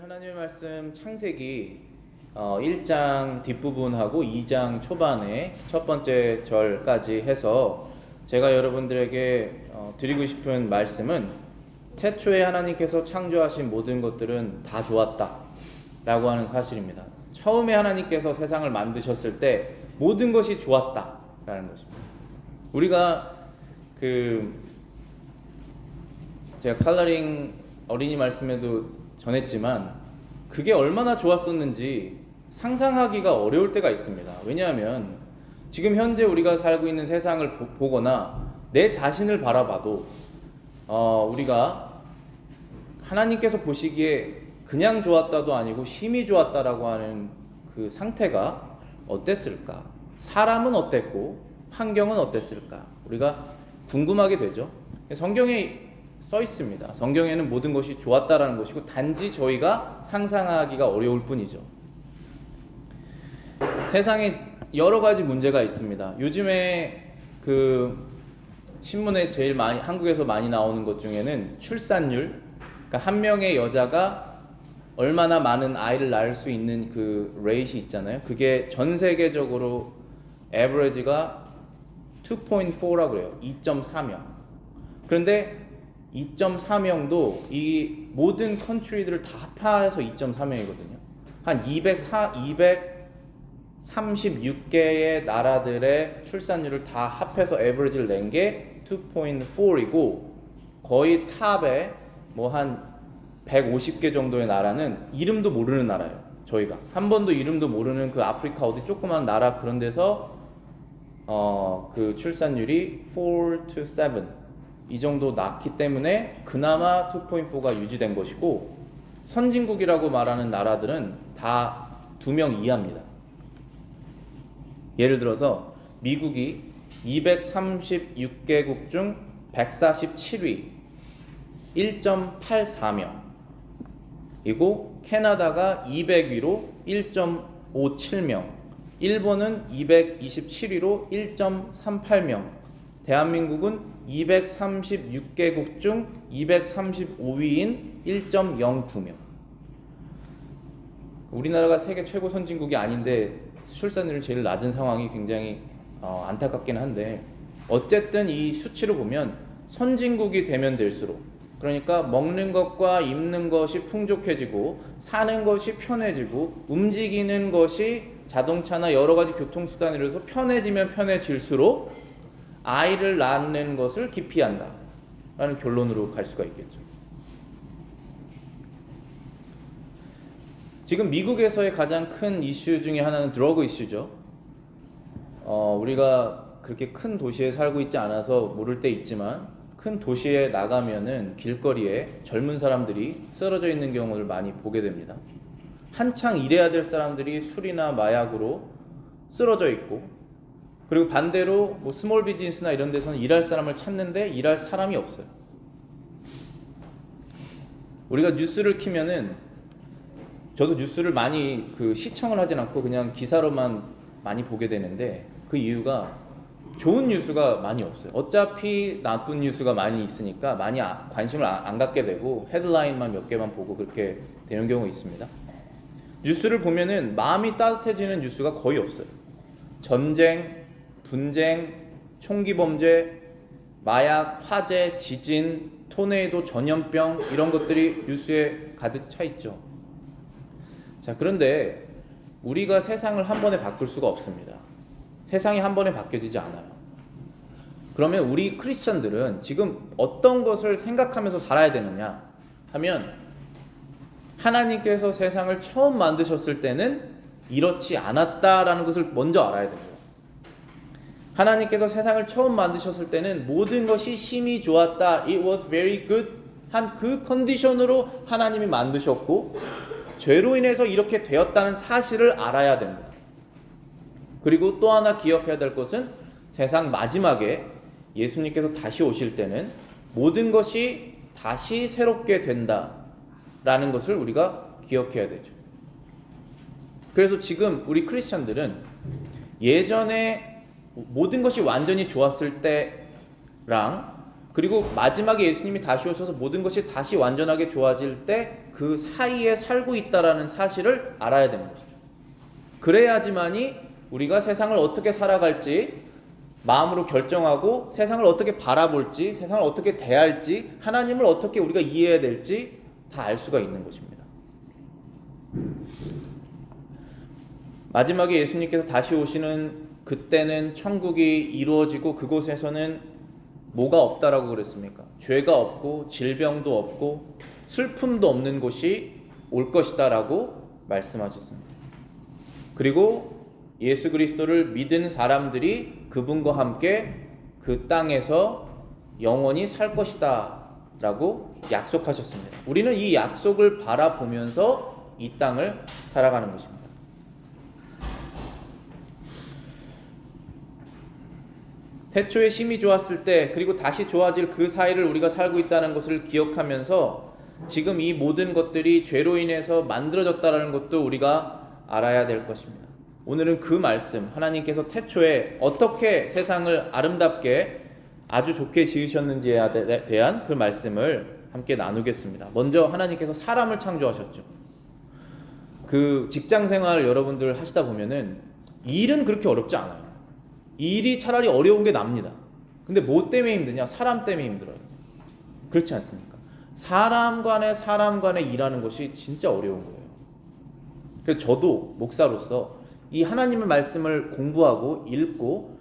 하나님의 말씀 창세기 1장 뒷부분하고 2장 초반에 첫 번째 절까지 해서 제가 여러분들에게 드리고 싶은 말씀은 태초에 하나님께서 창조하신 모든 것들은 다 좋았다 라고 하는 사실입니다. 처음에 하나님께서 세상을 만드셨을 때 모든 것이 좋았다 라는 것입니다. 우리가 제가 칼러링 어린이 말씀에도 전했지만 그게 얼마나 좋았었는지 상상하기가 어려울 때가 있습니다. 왜냐하면 지금 현재 우리가 살고 있는 세상을 보거나 내 자신을 바라봐도 우리가 하나님께서 보시기에 그냥 좋았다도 아니고 심히 좋았다라고 하는 그 상태가 어땠을까? 사람은 어땠고 환경은 어땠을까? 우리가 궁금하게 되죠. 성경에 써 있습니다. 성경에는 모든 것이 좋았다라는 것이고 단지 저희가 상상하기가 어려울 뿐이죠. 세상에 여러 가지 문제가 있습니다. 요즘에 신문에 제일 많이 한국에서 많이 나오는 것 중에는 출산율, 그러니까 한 명의 여자가 얼마나 많은 아이를 낳을 수 있는 그 레이시 있잖아요. 그게 전 세계적으로 에버리지가 2.4라고 그래요. 2.4명. 그런데 2.4명도 이 모든 컨트리들을 다 합해서 2.4명이거든요. 한 236개의 나라들의 출산율을 다 합해서 에버리지를 낸 게 2.4이고 거의 탑에 뭐 한 150개 정도의 나라는 이름도 모르는 나라예요. 저희가 한 번도 이름도 모르는 그 아프리카 어디 조그만 나라 그런 데서 그 출산율이 4 to 7 이 정도 낮기 때문에 그나마 2.4가 유지된 것이고 선진국이라고 말하는 나라들은 다 2명 이하입니다. 예를 들어서 미국이 236개국 중 147위 1.84명이고 캐나다가 200위로 1.57명, 일본은 227위로 1.38명, 대한민국은 236개국 중 235위인 1.09명. 우리나라가 세계 최고 선진국이 아닌데 출산율이 제일 낮은 상황이 굉장히 안타깝긴 한데 어쨌든 이 수치를 보면 선진국이 되면 될수록 그러니까 먹는 것과 입는 것이 풍족해지고 사는 것이 편해지고 움직이는 것이 자동차나 여러 가지 교통수단으로서 편해지면 편해질수록 아이를 낳는 것을 기피한다 라는 결론으로 갈 수가 있겠죠. 지금 미국에서의 가장 큰 이슈 중에 하나는 드러그 이슈죠. 우리가 그렇게 큰 도시에 살고 있지 않아서 모를 때 있지만 큰 도시에 나가면은 길거리에 젊은 사람들이 쓰러져 있는 경우를 많이 보게 됩니다. 한창 일해야 될 사람들이 술이나 마약으로 쓰러져 있고 그리고 반대로 뭐 스몰 비즈니스나 이런 데서는 일할 사람을 찾는데 일할 사람이 없어요. 우리가 뉴스를 키면은 저도 뉴스를 많이 시청을 하진 않고 그냥 기사로만 많이 보게 되는데 그 이유가 좋은 뉴스가 많이 없어요. 어차피 나쁜 뉴스가 많이 있으니까 많이 관심을 안 갖게 되고 헤드라인만 몇 개만 보고 그렇게 되는 경우가 있습니다. 뉴스를 보면은 마음이 따뜻해지는 뉴스가 거의 없어요. 전쟁, 분쟁, 총기 범죄, 마약, 화재, 지진, 토네이도, 전염병 이런 것들이 뉴스에 가득 차 있죠. 자, 그런데 우리가 세상을 한 번에 바꿀 수가 없습니다. 세상이 한 번에 바뀌어지지 않아요. 그러면 우리 크리스천들은 지금 어떤 것을 생각하면서 살아야 되느냐 하면 하나님께서 세상을 처음 만드셨을 때는 이렇지 않았다라는 것을 먼저 알아야 됩니다. 하나님께서 세상을 처음 만드셨을 때는 모든 것이 심히 좋았다. It was very good. 한 그 컨디션으로 하나님이 만드셨고 죄로 인해서 이렇게 되었다는 사실을 알아야 됩니다. 그리고 또 하나 기억해야 될 것은 세상 마지막에 예수님께서 다시 오실 때는 모든 것이 다시 새롭게 된다라는 것을 우리가 기억해야 되죠. 그래서 지금 우리 크리스천들은 예전에 모든 것이 완전히 좋았을 때랑 그리고 마지막에 예수님이 다시 오셔서 모든 것이 다시 완전하게 좋아질 때 그 사이에 살고 있다라는 사실을 알아야 되는 것이죠. 그래야지만이 우리가 세상을 어떻게 살아갈지 마음으로 결정하고 세상을 어떻게 바라볼지, 세상을 어떻게 대할지, 하나님을 어떻게 우리가 이해해야 될지 다 알 수가 있는 것입니다. 마지막에 예수님께서 다시 오시는 그때는 천국이 이루어지고 그곳에서는 뭐가 없다라고 그랬습니까? 죄가 없고 질병도 없고 슬픔도 없는 곳이 올 것이다라고 말씀하셨습니다. 그리고 예수 그리스도를 믿은 사람들이 그분과 함께 그 땅에서 영원히 살 것이다 라고 약속하셨습니다. 우리는 이 약속을 바라보면서 이 땅을 살아가는 것입니다. 태초에 심이 좋았을 때 그리고 다시 좋아질 그 사이를 우리가 살고 있다는 것을 기억하면서 지금 이 모든 것들이 죄로 인해서 만들어졌다는 것도 우리가 알아야 될 것입니다. 오늘은 그 말씀, 하나님께서 태초에 어떻게 세상을 아름답게 아주 좋게 지으셨는지에 대한 그 말씀을 함께 나누겠습니다. 먼저 하나님께서 사람을 창조하셨죠. 그 직장 생활 여러분들 하시다 보면은 일은 그렇게 어렵지 않아요. 일이 차라리 어려운 게 납니다. 근데 뭐 때문에 힘드냐? 사람 때문에 힘들어요. 그렇지 않습니까? 사람 간에 일하는 것이 진짜 어려운 거예요. 그래서 저도 목사로서 이 하나님의 말씀을 공부하고 읽고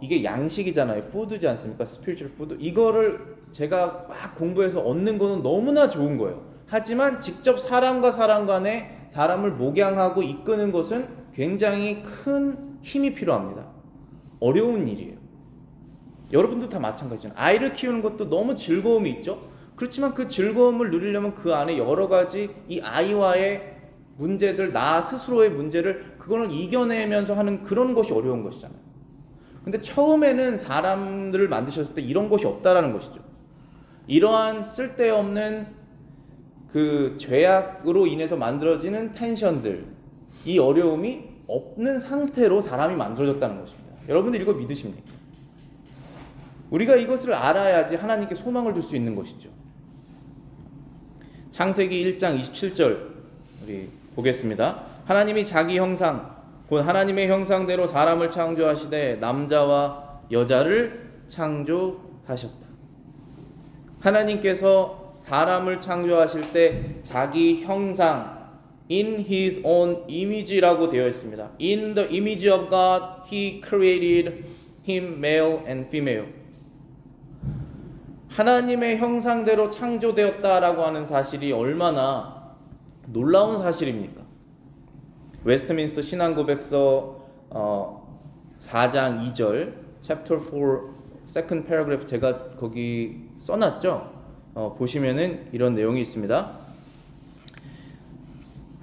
이게 양식이잖아요. 푸드지 않습니까? 스피리추얼 푸드. 이거를 제가 막 공부해서 얻는 거는 너무나 좋은 거예요. 하지만 직접 사람과 사람 간에 사람을 목양하고 이끄는 것은 굉장히 큰 힘이 필요합니다. 어려운 일이에요. 여러분도 다 마찬가지잖아요. 아이를 키우는 것도 너무 즐거움이 있죠. 그렇지만 그 즐거움을 누리려면 그 안에 여러 가지 이 아이와의 문제들, 나 스스로의 문제를 그거는 이겨내면서 하는 그런 것이 어려운 것이잖아요. 근데 처음에는 사람들을 만드셨을 때 이런 것이 없다라는 것이죠. 이러한 쓸데없는 그 죄악으로 인해서 만들어지는 텐션들, 이 어려움이 없는 상태로 사람이 만들어졌다는 것입니다. 여러분들 이거 믿으십니까? 우리가 이것을 알아야지 하나님께 소망을 둘 수 있는 것이죠. 창세기 1장 27절 우리 보겠습니다. 하나님이 자기 형상 곧 하나님의 형상대로 사람을 창조하시되 남자와 여자를 창조하셨다. 하나님께서 사람을 창조하실 때 자기 형상 in his own image라고 되어 있습니다. In the image of God he created him male and female. 하나님의 형상대로 창조되었다라고 하는 사실이 얼마나 놀라운 사실입니까? 웨스트민스터 신앙고백서 4장 2절 chapter 4 second paragraph 제가 거기 써놨죠? 보시면은 이런 내용이 있습니다.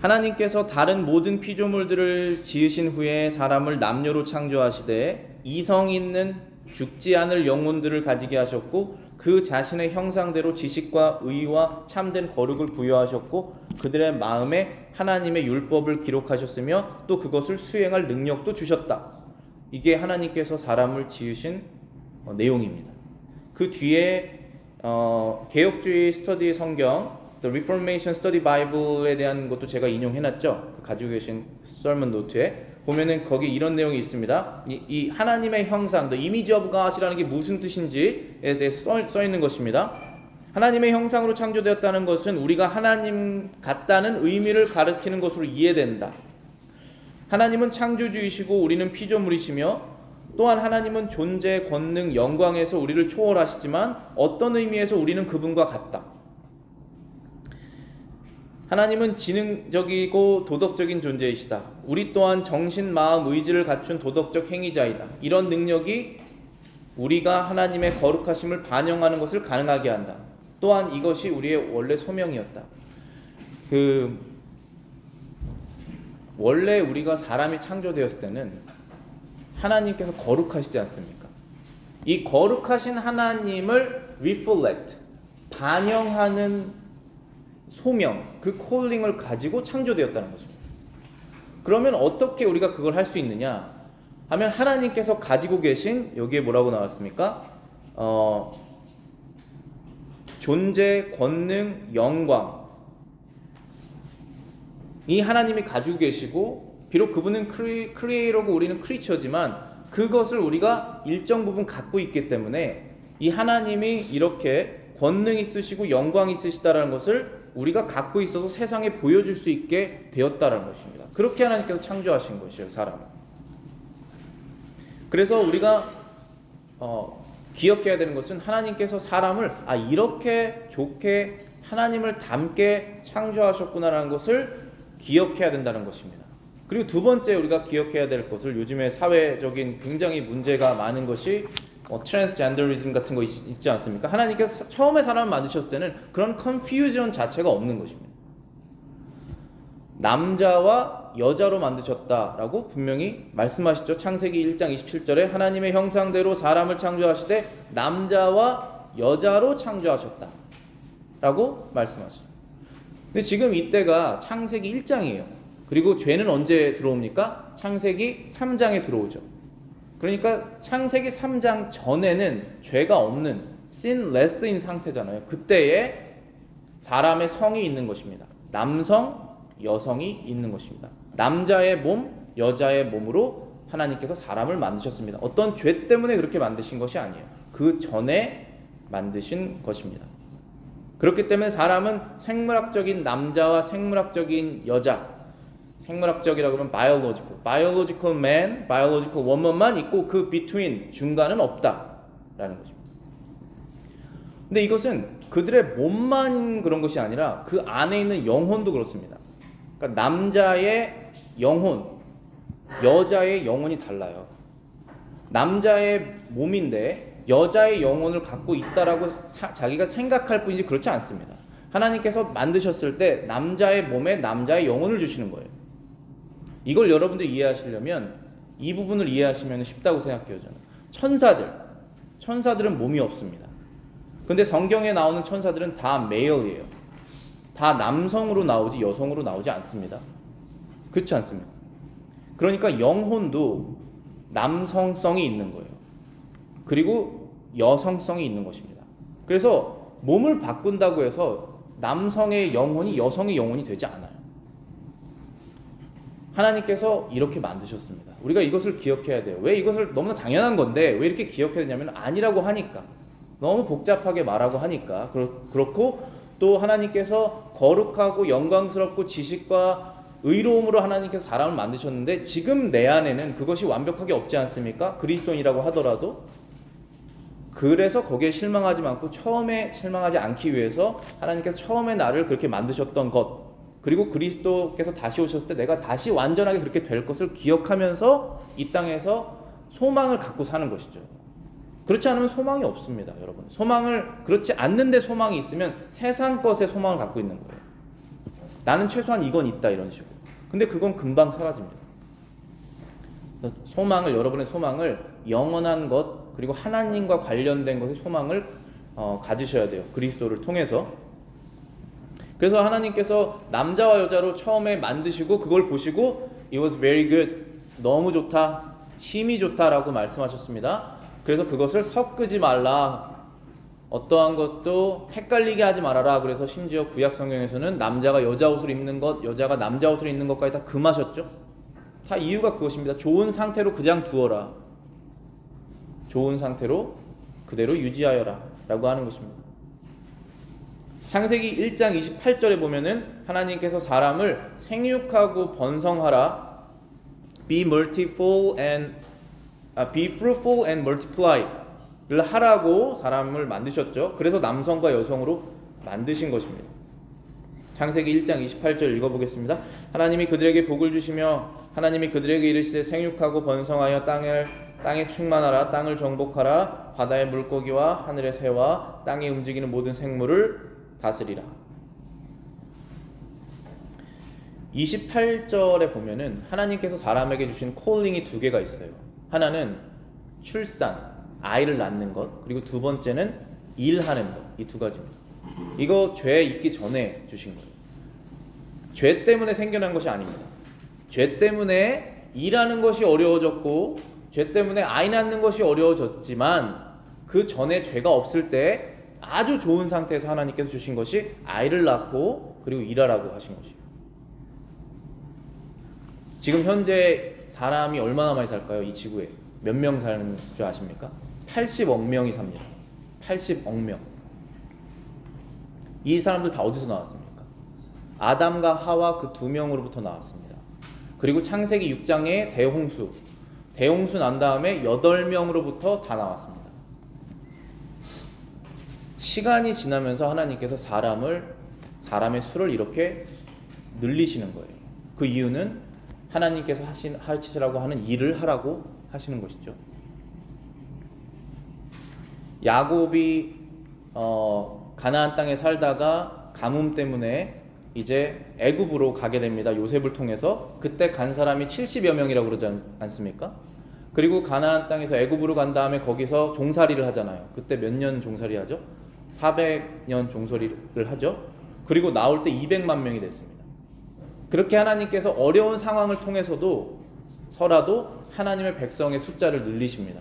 하나님께서 다른 모든 피조물들을 지으신 후에 사람을 남녀로 창조하시되 이성 있는 죽지 않을 영혼들을 가지게 하셨고 그 자신의 형상대로 지식과 의와 참된 거룩을 부여하셨고 그들의 마음에 하나님의 율법을 기록하셨으며 또 그것을 수행할 능력도 주셨다. 이게 하나님께서 사람을 지으신 내용입니다. 그 뒤에 개혁주의 스터디 성경 The Reformation Study Bible에 대한 것도 제가 인용해놨죠. 가지고 계신 설문 노트에 보면은 거기 이런 내용이 있습니다. 이 하나님의 형상, The Image of God이라는 게 무슨 뜻인지에 대해서 써 있는 것입니다. 하나님의 형상으로 창조되었다는 것은 우리가 하나님 같다는 의미를 가리키는 것으로 이해된다. 하나님은 창조주이시고 우리는 피조물이시며 또한 하나님은 존재, 권능, 영광에서 우리를 초월하시지만 어떤 의미에서 우리는 그분과 같다. 하나님은 지능적이고 도덕적인 존재이시다. 우리 또한 정신, 마음, 의지를 갖춘 도덕적 행위자이다. 이런 능력이 우리가 하나님의 거룩하심을 반영하는 것을 가능하게 한다. 또한 이것이 우리의 원래 소명이었다. 원래 우리가 사람이 창조되었을 때는 하나님께서 거룩하시지 않습니까? 이 거룩하신 하나님을 reflect, 반영하는 소명, 그 콜링을 가지고 창조되었다는 것입니다. 그러면 어떻게 우리가 그걸 할 수 있느냐 하면 하나님께서 가지고 계신 여기에 뭐라고 나왔습니까? 존재, 권능, 영광 이 하나님이 가지고 계시고 비록 그분은 크리에이터고 우리는 크리처지만 그것을 우리가 일정 부분 갖고 있기 때문에 이 하나님이 이렇게 권능 있으시고 영광 있으시다라는 것을 우리가 갖고 있어서 세상에 보여줄 수 있게 되었다라는 것입니다. 그렇게 하나님께서 창조하신 것이에요, 사람을. 그래서 우리가 기억해야 되는 것은 하나님께서 사람을 이렇게 좋게 하나님을 닮게 창조하셨구나라는 것을 기억해야 된다는 것입니다. 그리고 두 번째 우리가 기억해야 될 것을 요즘에 사회적인 굉장히 문제가 많은 것이 트랜스젠더리즘 같은 거 있지 않습니까? 하나님께서 처음에 사람을 만드셨을 때는 그런 컨퓨전 자체가 없는 것입니다. 남자와 여자로 만드셨다라고 분명히 말씀하시죠. 창세기 1장 27절에 하나님의 형상대로 사람을 창조하시되 남자와 여자로 창조하셨다 라고 말씀하시죠. 근데 지금 이때가 창세기 1장이에요. 그리고 죄는 언제 들어옵니까? 창세기 3장에 들어오죠. 그러니까 창세기 3장 전에는 죄가 없는 sinless인 상태잖아요. 그때에 사람의 성이 있는 것입니다. 남성, 여성이 있는 것입니다. 남자의 몸, 여자의 몸으로 하나님께서 사람을 만드셨습니다. 어떤 죄 때문에 그렇게 만드신 것이 아니에요. 그 전에 만드신 것입니다. 그렇기 때문에 사람은 생물학적인 남자와 생물학적인 여자, 생물학적이라고 하면 biological man, biological woman만 있고 그 between, 중간은 없다라는 것입니다. 근데 이것은 그들의 몸만 그런 것이 아니라 그 안에 있는 영혼도 그렇습니다. 그러니까 남자의 영혼, 여자의 영혼이 달라요. 남자의 몸인데 여자의 영혼을 갖고 있다라고 자기가 생각할 뿐이지 그렇지 않습니다. 하나님께서 만드셨을 때 남자의 몸에 남자의 영혼을 주시는 거예요. 이걸 여러분들이 이해하시려면 이 부분을 이해하시면 쉽다고 생각해요. 저는 천사들은 몸이 없습니다. 근데 성경에 나오는 천사들은 다 메일이에요. 다 남성으로 나오지 여성으로 나오지 않습니다. 그렇지 않습니까? 그러니까 영혼도 남성성이 있는 거예요. 그리고 여성성이 있는 것입니다. 그래서 몸을 바꾼다고 해서 남성의 영혼이 여성의 영혼이 되지 않아요. 하나님께서 이렇게 만드셨습니다. 우리가 이것을 기억해야 돼요. 왜 이것을 너무나 당연한 건데 왜 이렇게 기억해야 되냐면 아니라고 하니까, 너무 복잡하게 말하고 하니까 그렇고, 또 하나님께서 거룩하고 영광스럽고 지식과 의로움으로 하나님께서 사람을 만드셨는데 지금 내 안에는 그것이 완벽하게 없지 않습니까? 그리스도인이라고 하더라도. 그래서 거기에 실망하지 않고 처음에 실망하지 않기 위해서 하나님께서 처음에 나를 그렇게 만드셨던 것, 그리고 그리스도께서 다시 오셨을 때 내가 다시 완전하게 그렇게 될 것을 기억하면서 이 땅에서 소망을 갖고 사는 것이죠. 그렇지 않으면 소망이 없습니다, 여러분. 그렇지 않는데 소망이 있으면 세상 것에 소망을 갖고 있는 거예요. 나는 최소한 이건 있다, 이런 식으로. 근데 그건 금방 사라집니다. 여러분의 소망을 영원한 것, 그리고 하나님과 관련된 것에 소망을 가지셔야 돼요. 그리스도를 통해서. 그래서 하나님께서 남자와 여자로 처음에 만드시고 그걸 보시고 It was very good, 너무 좋다, 힘이 좋다라고 말씀하셨습니다. 그래서 그것을 섞지 말라, 어떠한 것도 헷갈리게 하지 말아라. 그래서 심지어 구약 성경에서는 남자가 여자 옷을 입는 것, 여자가 남자 옷을 입는 것까지 다 금하셨죠. 다 이유가 그것입니다. 좋은 상태로 그냥 두어라, 좋은 상태로 그대로 유지하여라 라고 하는 것입니다. 창세기 1장 28절에 보면은 하나님께서 사람을 생육하고 번성하라, be fruitful and multiply 를 하라고 사람을 만드셨죠. 그래서 남성과 여성으로 만드신 것입니다. 창세기 1장 28절 읽어보겠습니다. 하나님이 그들에게 복을 주시며 하나님이 그들에게 이르시되 생육하고 번성하여 땅에 충만하라, 땅을 정복하라, 바다의 물고기와 하늘의 새와 땅에 움직이는 모든 생물을 다스리라. 28절에 보면은 하나님께서 사람에게 주신 콜링이 두 개가 있어요. 하나는 출산, 아이를 낳는 것, 그리고 두 번째는 일하는 것. 이 두 가지입니다. 이거 죄 있기 전에 주신 거예요. 죄 때문에 생겨난 것이 아닙니다. 죄 때문에 일하는 것이 어려워졌고 죄 때문에 아이 낳는 것이 어려워졌지만 그 전에 죄가 없을 때 아주 좋은 상태에서 하나님께서 주신 것이 아이를 낳고 그리고 일하라고 하신 것이에요. 지금 현재 사람이 얼마나 많이 살까요? 이 지구에 몇 명 사는 줄 아십니까? 80억 명이 삽니다. 80억 명. 이 사람들 다 어디서 나왔습니까? 아담과 하와 그 두 명으로부터 나왔습니다. 그리고 창세기 6장에 대홍수 난 다음에 8명으로부터 다 나왔습니다. 시간이 지나면서 하나님께서 사람의 수를 이렇게 늘리시는 거예요. 그 이유는 하나님께서 하시라고 하는 일을 하라고 하시는 것이죠. 야곱이 가나안 땅에 살다가 가뭄 때문에 이제 애굽으로 가게 됩니다. 요셉을 통해서. 그때 간 사람이 70여 명이라고 그러지 않습니까? 그리고 가나안 땅에서 애굽으로 간 다음에 거기서 종살이를 하잖아요. 그때 몇 년 종살이 하죠? 400년 종살이를 하죠. 그리고 나올 때 200만 명이 됐습니다. 그렇게 하나님께서 어려운 상황을 통해서도 하나님의 백성의 숫자를 늘리십니다.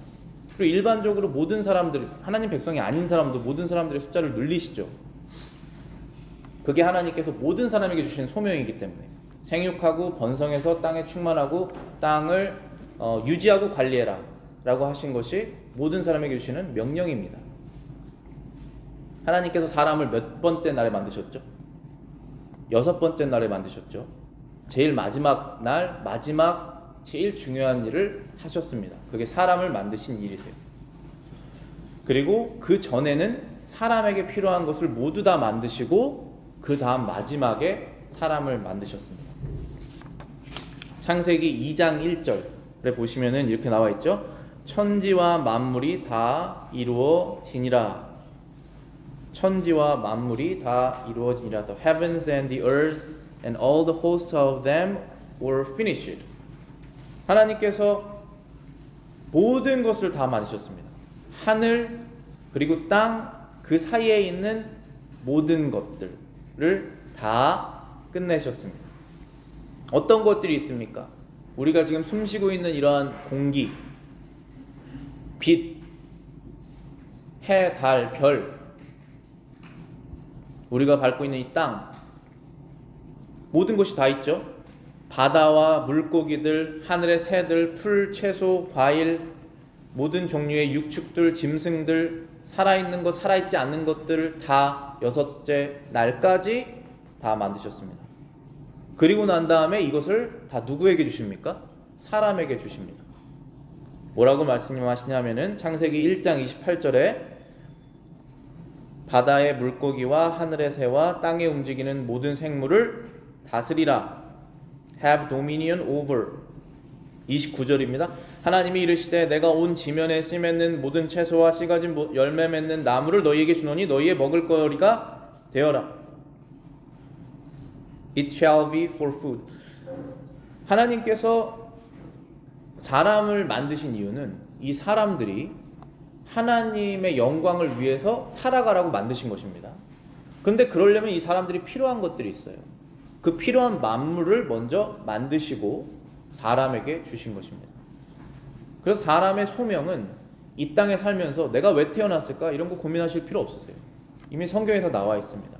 그리고 일반적으로 모든 사람들, 하나님 백성이 아닌 사람도 모든 사람들의 숫자를 늘리시죠. 그게 하나님께서 모든 사람에게 주신 소명이기 때문에 생육하고 번성해서 땅에 충만하고 땅을 유지하고 관리해라 라고 하신 것이 모든 사람에게 주시는 명령입니다. 하나님께서 사람을 몇 번째 날에 만드셨죠? 6번째 날에 만드셨죠. 제일 마지막 날, 제일 중요한 일을 하셨습니다. 그게 사람을 만드신 일이세요. 그리고 그 전에는 사람에게 필요한 것을 모두 다 만드시고 그 다음 마지막에 사람을 만드셨습니다. 창세기 2장 1절에 보시면은 이렇게 나와 있죠. 천지와 만물이 다 이루어지니라. 천지와 만물이 다 이루어지니라. The heavens and the earth and all the hosts of them were finished. 하나님께서 모든 것을 다 만드셨습니다. 하늘 그리고 땅 그 사이에 있는 모든 것들을 다 끝내셨습니다. 어떤 것들이 있습니까? 우리가 지금 숨쉬고 있는 이러한 공기, 빛, 해, 달, 별, 우리가 밟고 있는 이 땅, 모든 것이 다 있죠. 바다와 물고기들, 하늘의 새들, 풀, 채소, 과일, 모든 종류의 육축들, 짐승들, 살아있는 것, 살아있지 않는 것들을 다 6째 날까지 다 만드셨습니다. 그리고 난 다음에 이것을 다 누구에게 주십니까? 사람에게 주십니다. 뭐라고 말씀하시냐면은 창세기 1장 28절에 바다의 물고기와 하늘의 새와 땅에 움직이는 모든 생물을 다스리라. Have dominion over. 29절입니다. 하나님이 이르시되 내가 온 지면에 씨 맺는 모든 채소와 씨 가진 열매 맺는 나무를 너희에게 주노니 너희의 먹을 거리가 되어라. It shall be for food. 하나님께서 사람을 만드신 이유는 이 사람들이 하나님의 영광을 위해서 살아가라고 만드신 것입니다. 그런데 그러려면 이 사람들이 필요한 것들이 있어요. 그 필요한 만물을 먼저 만드시고 사람에게 주신 것입니다. 그래서 사람의 소명은 이 땅에 살면서 내가 왜 태어났을까? 이런 거 고민하실 필요 없으세요. 이미 성경에서 나와 있습니다.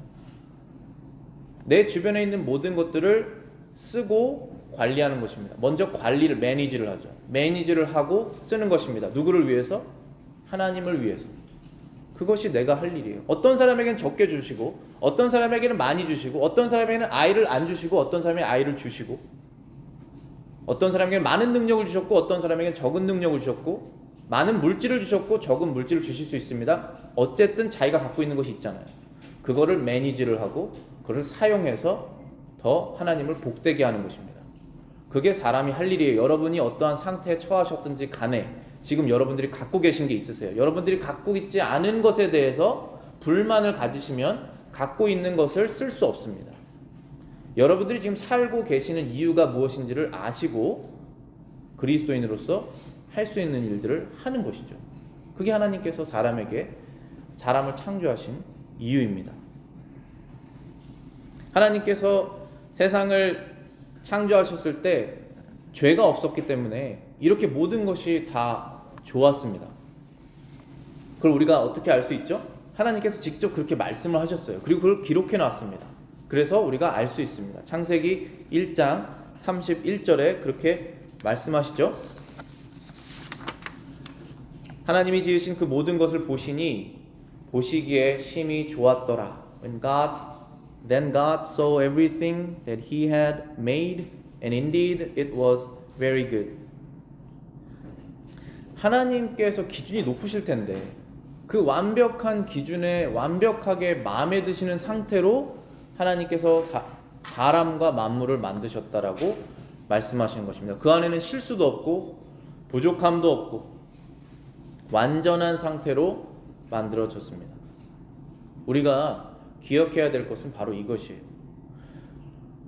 내 주변에 있는 모든 것들을 쓰고 관리하는 것입니다. 먼저 관리를, 매니지를 하죠. 매니지를 하고 쓰는 것입니다. 누구를 위해서? 하나님을 위해서. 그것이 내가 할 일이에요. 어떤 사람에게는 적게 주시고 어떤 사람에게는 많이 주시고 어떤 사람에게는 아이를 안 주시고 어떤 사람에게는 아이를 주시고 어떤 사람에게는 많은 능력을 주셨고 어떤 사람에게는 적은 능력을 주셨고 많은 물질을 주셨고 적은 물질을 주실 수 있습니다. 어쨌든 자기가 갖고 있는 것이 있잖아요. 그거를 매니지를 하고 그걸 사용해서 더 하나님을 복되게 하는 것입니다. 그게 사람이 할 일이에요. 여러분이 어떠한 상태에 처하셨든지 간에 지금 여러분들이 갖고 계신 게 있으세요. 여러분들이 갖고 있지 않은 것에 대해서 불만을 가지시면 갖고 있는 것을 쓸 수 없습니다. 여러분들이 지금 살고 계시는 이유가 무엇인지를 아시고 그리스도인으로서 할 수 있는 일들을 하는 것이죠. 그게 하나님께서 사람을 창조하신 이유입니다. 하나님께서 세상을 창조하셨을 때 죄가 없었기 때문에 이렇게 모든 것이 다 좋았습니다. 그걸 우리가 어떻게 알 수 있죠? 하나님께서 직접 그렇게 말씀을 하셨어요. 그리고 그걸 기록해 놨습니다. 그래서 우리가 알 수 있습니다. 창세기 1장 31절에 그렇게 말씀하시죠. 하나님이 지으신 그 모든 것을 보시기에 심히 좋았더라. Then God saw everything that he had made, and indeed it was very good. 하나님께서 기준이 높으실 텐데 그 완벽한 기준에 완벽하게 마음에 드시는 상태로 하나님께서 사람과 만물을 만드셨다라고 말씀하시는 것입니다. 그 안에는 실수도 없고 부족함도 없고 완전한 상태로 만들어졌습니다. 우리가 기억해야 될 것은 바로 이것이에요.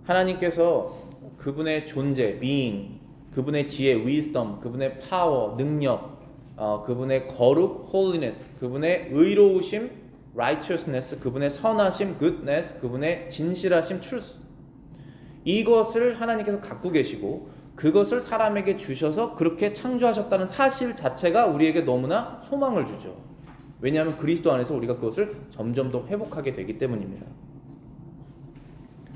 하나님께서 그분의 존재, being, 그분의 지혜, wisdom, 그분의 power, 능력, 그분의 거룩, holiness, 그분의 의로우심, righteousness, 그분의 선하심, goodness, 그분의 진실하심, truth. 이것을 하나님께서 갖고 계시고 그것을 사람에게 주셔서 그렇게 창조하셨다는 사실 자체가 우리에게 너무나 소망을 주죠. 왜냐하면 그리스도 안에서 우리가 그것을 점점 더 회복하게 되기 때문입니다.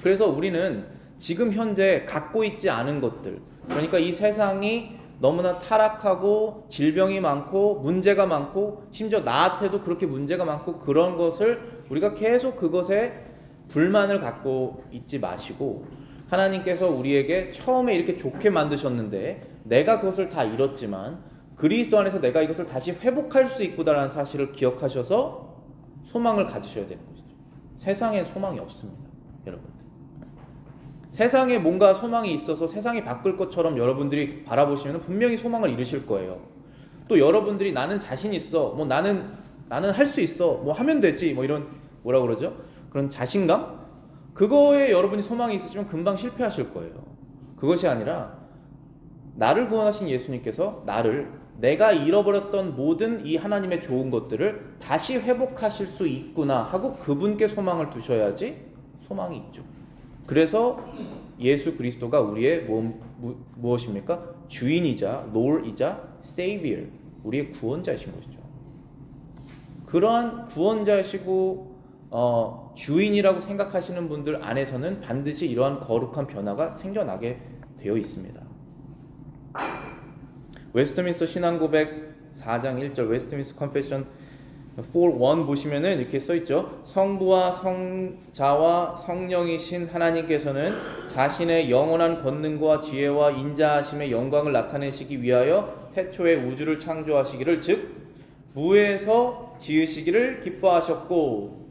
그래서 우리는 지금 현재 갖고 있지 않은 것들, 그러니까 이 세상이 너무나 타락하고 질병이 많고 문제가 많고 심지어 나한테도 그렇게 문제가 많고 그런 것을 우리가 계속 그것에 불만을 갖고 있지 마시고 하나님께서 우리에게 처음에 이렇게 좋게 만드셨는데 내가 그것을 다 잃었지만 그리스도 안에서 내가 이것을 다시 회복할 수 있구나라는 사실을 기억하셔서 소망을 가지셔야 되는 것이죠. 세상엔 소망이 없습니다, 여러분. 세상에 뭔가 소망이 있어서 세상이 바뀔 것처럼 여러분들이 바라보시면 분명히 소망을 잃으실 거예요. 또 여러분들이 나는 자신 있어, 뭐 나는 할 수 있어, 뭐 하면 되지, 뭐 이런 뭐라 그러죠? 그런 자신감? 그거에 여러분이 소망이 있으시면 금방 실패하실 거예요. 그것이 아니라 나를 구원하신 예수님께서 내가 잃어버렸던 모든 이 하나님의 좋은 것들을 다시 회복하실 수 있구나 하고 그분께 소망을 두셔야지 소망이 있죠. 그래서 예수 그리스도가 우리의 무엇입니까? 주인이자 Lord이자 Savior, 우리의 구원자이신 것이죠. 그러한 구원자이시고 주인이라고 생각하시는 분들 안에서는 반드시 이러한 거룩한 변화가 생겨나게 되어 있습니다. 웨스트민스터 신앙고백 4장 1절 웨스트민스터 컨페션 4:1 보시면은 이렇게 써 있죠. 성부와 성자와 성령이신 하나님께서는 자신의 영원한 권능과 지혜와 인자하심의 영광을 나타내시기 위하여 태초에 우주를 창조하시기를 즉 무에서 지으시기를 기뻐하셨고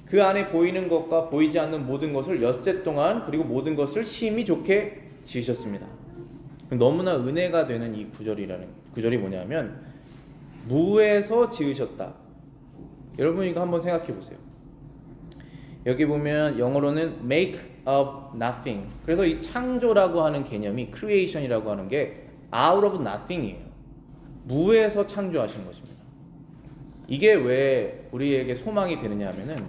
그 안에 보이는 것과 보이지 않는 모든 것을 엿새 동안 그리고 모든 것을 심히 좋게 지으셨습니다. 너무나 은혜가 되는 이 구절이 뭐냐면 무에서 지으셨다. 여러분 이거 한번 생각해 보세요. 여기 보면 영어로는 make of nothing. 그래서 이 창조라고 하는 개념이 creation이라고 하는 게 out of nothing이에요. 무에서 창조하신 것입니다. 이게 왜 우리에게 소망이 되느냐 하면은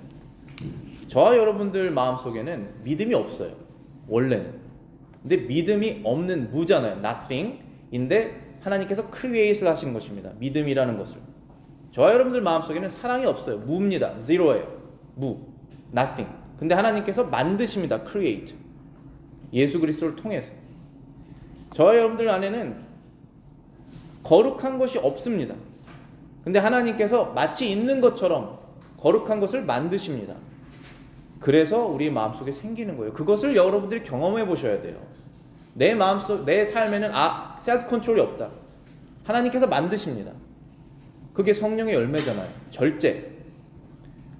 저와 여러분들 마음속에는 믿음이 없어요. 원래는. 근데 믿음이 없는 무잖아요. nothing인데 하나님께서 create를 하신 것입니다. 믿음이라는 것을. 저와 여러분들 마음속에는 사랑이 없어요. 무입니다. zero예요. 무. nothing. 근데 하나님께서 만드십니다. create. 예수 그리스도를 통해서. 저와 여러분들 안에는 거룩한 것이 없습니다. 근데 하나님께서 마치 있는 것처럼 거룩한 것을 만드십니다. 그래서 우리 마음속에 생기는 거예요. 그것을 여러분들이 경험해 보셔야 돼요. 내 마음속, 내 삶에는 셀프 컨트롤이 없다. 하나님께서 만드십니다. 그게 성령의 열매잖아요. 절제.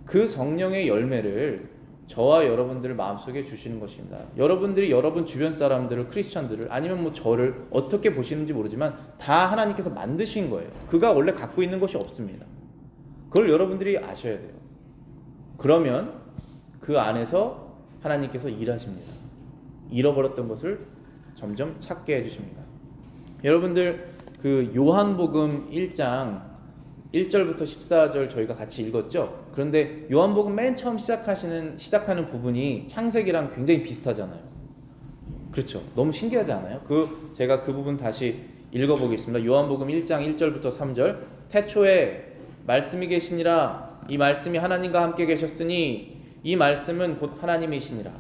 그 성령의 열매를 저와 여러분들 마음속에 주시는 것입니다. 여러분들이 여러분 주변 사람들을, 크리스천들을 아니면 뭐 저를 어떻게 보시는지 모르지만 다 하나님께서 만드신 거예요. 그가 원래 갖고 있는 것이 없습니다. 그걸 여러분들이 아셔야 돼요. 그러면 그 안에서 하나님께서 일하십니다. 잃어버렸던 것을 점점 찾게 해주십니다. 여러분들 그 요한복음 1장 1절부터 14절 저희가 같이 읽었죠. 그런데 요한복음 맨 처음 시작하는 부분이 창세기랑 굉장히 비슷하잖아요. 그렇죠. 너무 신기하지 않아요? 제가 그 부분 다시 읽어보겠습니다. 요한복음 1장 1절부터 3절 태초에 말씀이 계시니라 이 말씀이 하나님과 함께 계셨으니 이 말씀은 곧 하나님이시니라.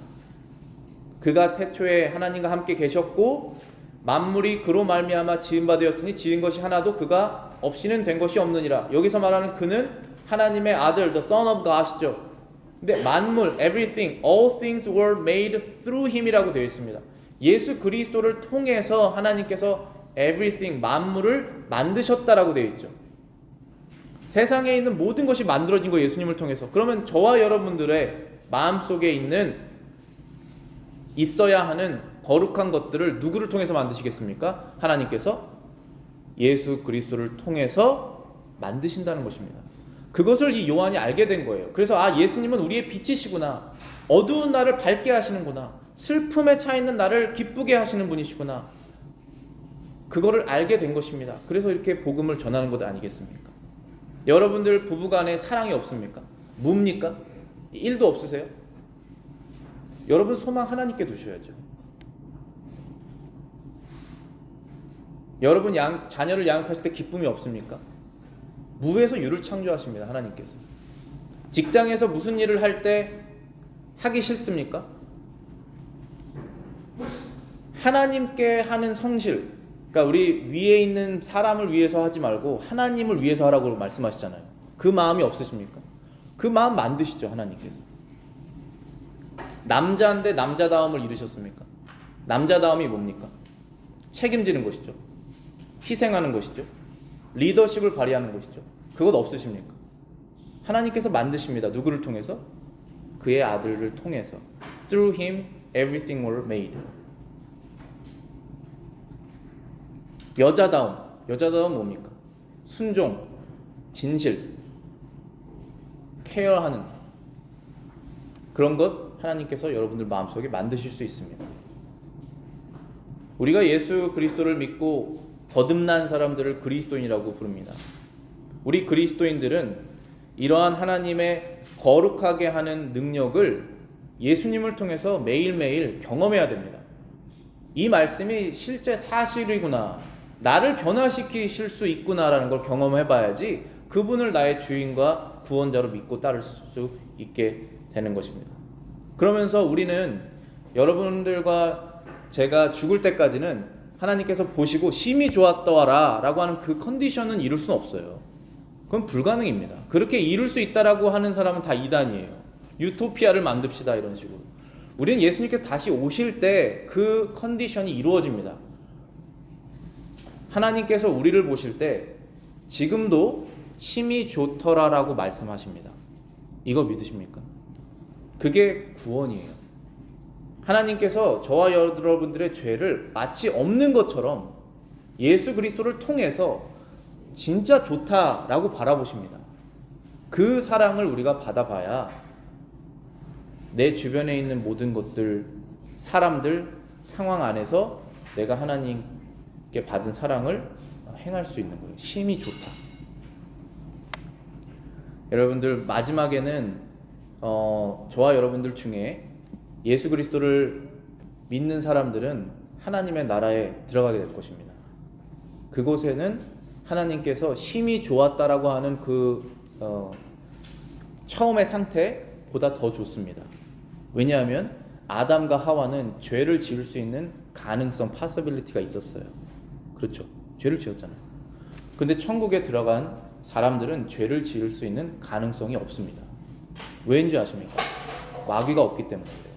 그가 태초에 하나님과 함께 계셨고 만물이 그로 말미암아 지은 바 되었으니 지은 것이 하나도 그가 없이는 된 것이 없느니라. 여기서 말하는 그는 하나님의 아들, the Son of God이죠. 근데 만물, everything, all things were made through him이라고 되어 있습니다. 예수 그리스도를 통해서 하나님께서 everything, 만물을 만드셨다라고 되어 있죠. 세상에 있는 모든 것이 만들어진 거 예수님을 통해서. 그러면 저와 여러분들의 마음속에 있어야 하는 거룩한 것들을 누구를 통해서 만드시겠습니까? 하나님께서 예수 그리스도를 통해서 만드신다는 것입니다. 그것을 이 요한이 알게 된 거예요. 그래서 예수님은 우리의 빛이시구나. 어두운 나를 밝게 하시는구나. 슬픔에 차 있는 나를 기쁘게 하시는 분이시구나. 그거를 알게 된 것입니다. 그래서 이렇게 복음을 전하는 것 아니겠습니까? 여러분들 부부간에 사랑이 없습니까? 뭡니까? 1도 없으세요? 여러분 소망 하나님께 두셔야죠. 여러분 자녀를 양육하실 때 기쁨이 없습니까? 무에서 유를 창조하십니다. 하나님께서. 직장에서 무슨 일을 할 때 하기 싫습니까? 하나님께 하는 성실, 그러니까 우리 위에 있는 사람을 위해서 하지 말고 하나님을 위해서 하라고 말씀하시잖아요. 그 마음이 없으십니까? 그 마음 만드시죠. 하나님께서. 남자인데 남자다움을 이루셨습니까? 남자다움이 뭡니까? 책임지는 것이죠. 희생하는 것이죠. 리더십을 발휘하는 것이죠. 그것 없으십니까? 하나님께서 만드십니다. 누구를 통해서? 그의 아들을 통해서. Through him everything were made. 여자다움 뭡니까? 순종, 진실, 케어하는 그런 것 하나님께서 여러분들 마음속에 만드실 수 있습니다. 우리가 예수 그리스도를 믿고 거듭난 사람들을 그리스도인이라고 부릅니다. 우리 그리스도인들은 이러한 하나님의 거룩하게 하는 능력을 예수님을 통해서 매일매일 경험해야 됩니다. 이 말씀이 실제 사실이구나, 나를 변화시키실 수 있구나라는 걸 경험해봐야지 그분을 나의 주인과 구원자로 믿고 따를 수 있게 되는 것입니다. 그러면서 우리는 여러분들과 제가 죽을 때까지는 하나님께서 보시고 심히 좋았더라 라고 하는 그 컨디션은 이룰 수는 없어요. 그건 불가능입니다. 그렇게 이룰 수 있다라고 하는 사람은 다 이단이에요. 유토피아를 만듭시다 이런 식으로. 우리는 예수님께 다시 오실 때 그 컨디션이 이루어집니다. 하나님께서 우리를 보실 때 지금도 심히 좋더라라고 말씀하십니다. 이거 믿으십니까? 그게 구원이에요. 하나님께서 저와 여러분들의 죄를 마치 없는 것처럼 예수 그리스도를 통해서 진짜 좋다라고 바라보십니다. 그 사랑을 우리가 받아봐야 내 주변에 있는 모든 것들, 사람들, 상황 안에서 내가 하나님께 받은 사랑을 행할 수 있는 거예요. 심히 좋다. 여러분들 마지막에는 저와 여러분들 중에 예수 그리스도를 믿는 사람들은 하나님의 나라에 들어가게 될 것입니다. 그곳에는 하나님께서 심히 좋았다라고 하는 처음의 상태보다 더 좋습니다. 왜냐하면 아담과 하와는 죄를 지을 수 있는 가능성, possibility가 있었어요. 그렇죠. 죄를 지었잖아요. 근데 천국에 들어간 사람들은 죄를 지을 수 있는 가능성이 없습니다. 왜인지 아십니까? 마귀가 없기 때문인데요.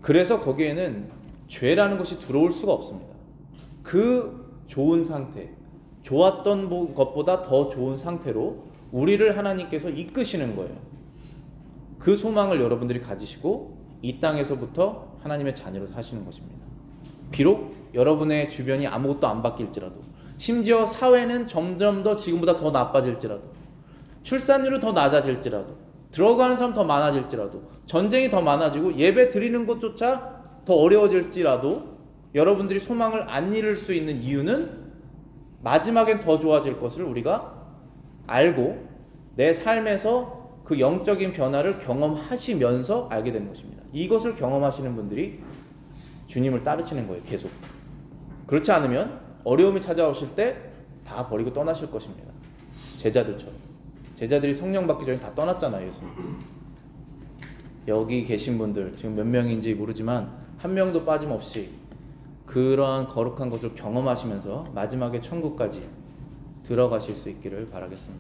그래서 거기에는 죄라는 것이 들어올 수가 없습니다. 그 좋은 상태, 좋았던 것보다 더 좋은 상태로 우리를 하나님께서 이끄시는 거예요. 그 소망을 여러분들이 가지시고 이 땅에서부터 하나님의 자녀로 사시는 것입니다. 비록 여러분의 주변이 아무것도 안 바뀔지라도, 심지어 사회는 점점 더 지금보다 더 나빠질지라도, 출산율이 더 낮아질지라도, 들어가는 사람 더 많아질지라도, 전쟁이 더 많아지고 예배 드리는 것조차 더 어려워질지라도 여러분들이 소망을 안 잃을 수 있는 이유는 마지막엔 더 좋아질 것을 우리가 알고 내 삶에서 그 영적인 변화를 경험하시면서 알게 되는 것입니다. 이것을 경험하시는 분들이 주님을 따르시는 거예요. 계속. 그렇지 않으면 어려움이 찾아오실 때 다 버리고 떠나실 것입니다. 제자들처럼. 제자들이 성령 받기 전에 다 떠났잖아요, 예수님. 여기 계신 분들 지금 몇 명인지 모르지만 한 명도 빠짐없이 그러한 거룩한 것을 경험하시면서 마지막에 천국까지 들어가실 수 있기를 바라겠습니다.